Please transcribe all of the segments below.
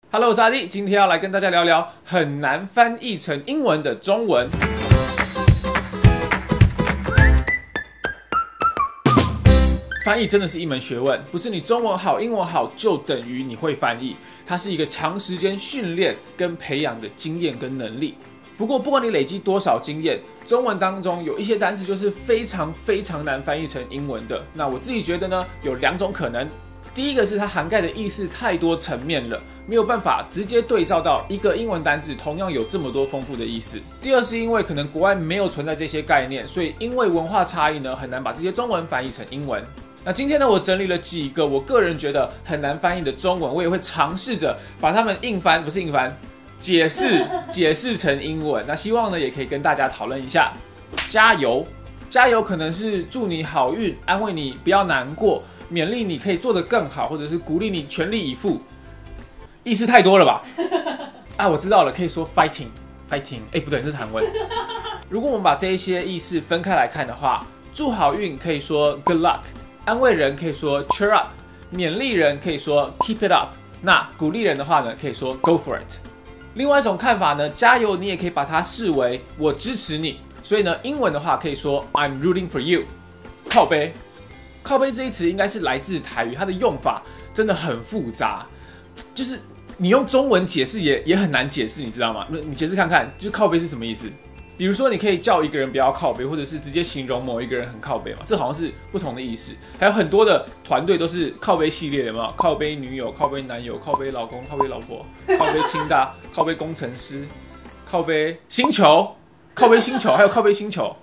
Hello， 我是阿弟，今天要来跟大家聊聊很难翻译成英文的中文。翻译真的是一门学问，不是你中文好、英文好就等于你会翻译，它是一个长时间训练跟培养的经验跟能力。不过，不管你累积多少经验，中文当中有一些单词就是非常难翻译成英文的。那我自己觉得呢，有两种可能。第一个是它涵盖的意思太多层面了，没有办法直接对照到一个英文单字同样有这么多丰富的意思。第二是因为可能国外没有存在这些概念，所以因为文化差异呢，很难把这些中文翻译成英文。那今天呢，我整理了几个我个人觉得很难翻译的中文，我也会尝试着把它们解释成英文。那希望呢，也可以跟大家讨论一下。加油，加油可能是祝你好运，安慰你不要难过，勉励你可以做得更好，或者是鼓励你全力以赴。意思太多了吧？啊，我知道了，可以说 fighting， 不对，那是韩文。如果我们把这一些意思分开来看的话，祝好运可以说 good luck， 安慰人可以说 cheer up， 勉励人可以说 keep it up， 那鼓励人的话呢，可以说 go for it。另外一种看法呢，加油你也可以把它视为我支持你，所以呢，英文的话可以说 I'm rooting for you。靠背，靠背这一词应该是来自台语，它的用法真的很复杂，就是你用中文解释也很难解释，你知道吗？你解释看看，就靠背是什么意思？比如说，你可以叫一个人不要靠背，或者是直接形容某一个人很靠背嘛，这好像是不同的意思。还有很多的团队都是靠背系列的嘛，靠背女友、靠背男友、靠背老公、靠背老婆、靠背清大、靠背工程师、靠背星球、靠背星球，还有靠背星球。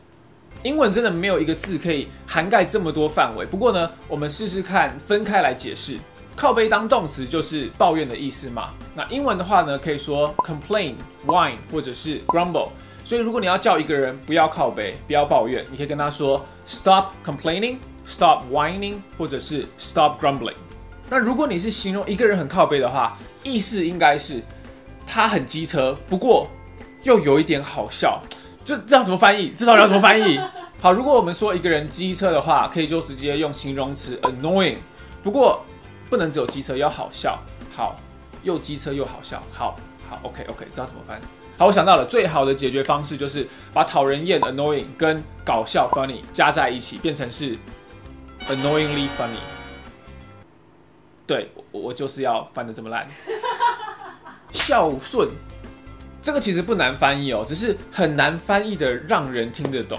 英文真的没有一个字可以涵盖这么多范围。不过呢，我们试试看分开来解释。靠背当动词就是抱怨的意思嘛。那英文的话呢，可以说 complain、whine 或者是 grumble。所以如果你要叫一个人不要靠背、不要抱怨，你可以跟他说 stop complaining、stop whining 或者是 stop grumbling。那如果你是形容一个人很靠背的话，意思应该是他很机车，不过又有一点好笑。就这样怎么翻译？这到底要怎么翻译？好，如果我们说一个人机车的话，可以就直接用形容词 annoying。不过不能只有机车，要好笑。好，又机车又好笑。好 ，OK， 知道怎么翻。好，我想到了，最好的解决方式就是把讨人厌 annoying 跟搞笑 funny 加在一起，变成是 annoyingly funny。对，我就是要翻得这么烂。孝顺。这个其实不难翻译哦，只是很难翻译的让人听得懂。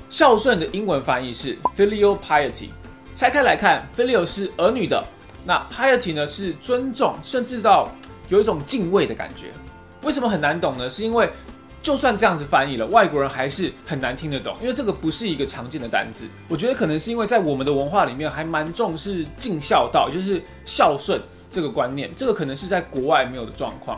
孝顺的英文翻译是 filial piety。拆开来看 ，filial 是儿女的，那 piety 呢是尊重，甚至到有一种敬畏的感觉。为什么很难懂呢？是因为就算这样子翻译了，外国人还是很难听得懂，因为这个不是一个常见的单字。我觉得可能是因为在我们的文化里面还蛮重视尽孝道，就是孝顺这个观念，这个可能是在国外没有的状况。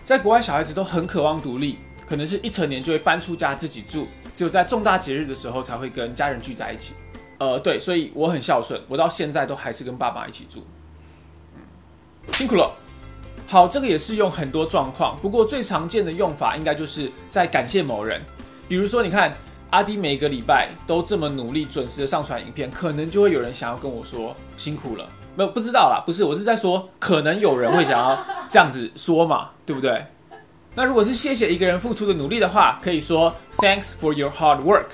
在国外，小孩子都很渴望独立，可能是一成年就会搬出家自己住，只有在重大节日的时候才会跟家人聚在一起。对，所以我很孝顺，我到现在都还是跟爸妈一起住。辛苦了。好，这个也是用很多状况，不过最常见的用法应该就是在感谢某人。比如说，你看阿弟每个礼拜都这么努力，准时的上传影片，可能就会有人想要跟我说辛苦了。不知道啦，不是，我是在说，可能有人会想要这样子说嘛，对不对？那如果是谢谢一个人付出的努力的话，可以说 Thanks for your hard work。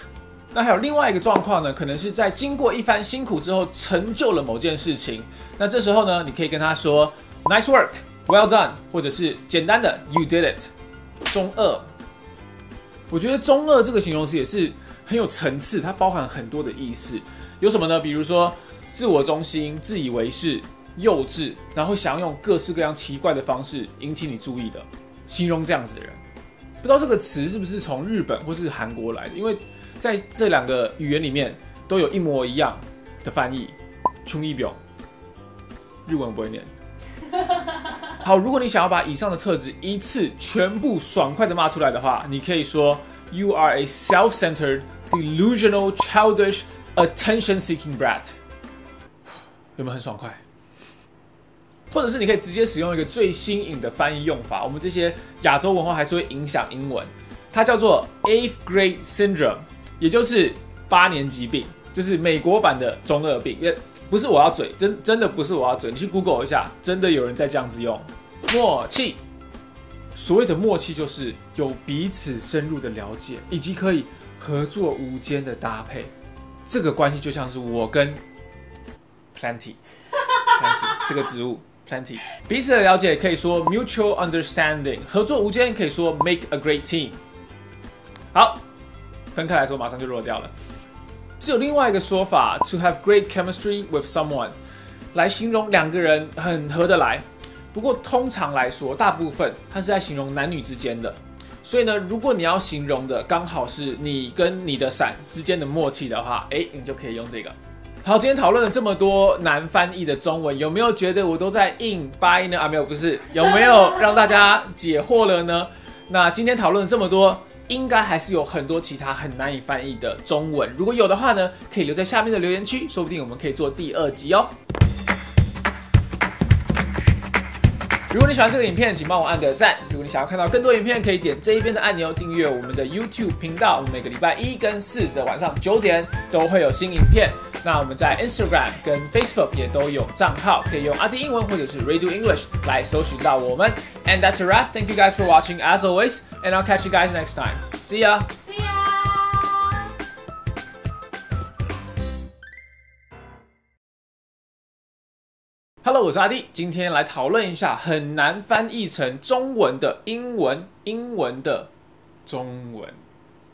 那还有另外一个状况呢，可能是在经过一番辛苦之后，成就了某件事情。那这时候呢，你可以跟他说 Nice work。Well done， 或者是简单的 You did it。中二，我觉得中二这个形容词也是很有层次，它包含很多的意思。有什么呢？比如说自我中心、自以为是、幼稚，然后想要用各式各样奇怪的方式引起你注意的，形容这样子的人。不知道这个词是不是从日本或是韩国来的？因为在这两个语言里面都有一模一样的翻译。穷一表，日文我不会念。好，如果你想要把以上的特质一次全部爽快的骂出来的话，你可以说 You are a self-centered, delusional, childish, attention-seeking brat。有没有很爽快？或者是你可以直接使用一个最新颖的翻译用法，我们这些亚洲文化还是会影响英文，它叫做 8th grade syndrome， 也就是8年级病，就是美国版的中二病。不是我要嘴，真的不是我要嘴，你去 Google 一下，真的有人在这样子用。默契。所谓的默契，就是有彼此深入的了解，以及可以合作无间的搭配。这个关系就像是我跟 Plenty 这个植物 Plenty 彼此的了解，可以说 mutual understanding； 合作无间可以说 make a great team。好，分开来说，马上就弱掉了。是有另外一个说法 ，to have great chemistry with someone， 来形容两个人很合得来。不过通常来说，大部分它是在形容男女之间的。所以呢，如果你要形容的刚好是你跟你的伞之间的默契的话，你就可以用这个。好，今天讨论了这么多难翻译的中文，有没有觉得我都在硬掰呢？没有，不是，有没有让大家解惑了呢？那今天讨论了这么多，应该还是有很多其他很难以翻译的中文。如果有的话呢，可以留在下面的留言区，说不定我们可以做第2集哦。如果你喜欢这个影片，请帮我按个赞。如果你想要看到更多影片，可以点这一边的按钮订阅我们的 YouTube 频道。我们每个礼拜1跟4的晚上9点都会有新影片。那我们在 Instagram 跟 Facebook 也都有账号，可以用阿弟英文或者是 Radio English 来搜寻到我们。And that's a wrap. Thank you guys for watching as always, and I'll catch you guys next time. See ya. Hello， 我是阿弟，今天来讨论一下很难翻译成中文的英文的中文，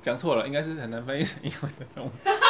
讲错了，应该是很难翻译成英文的中文。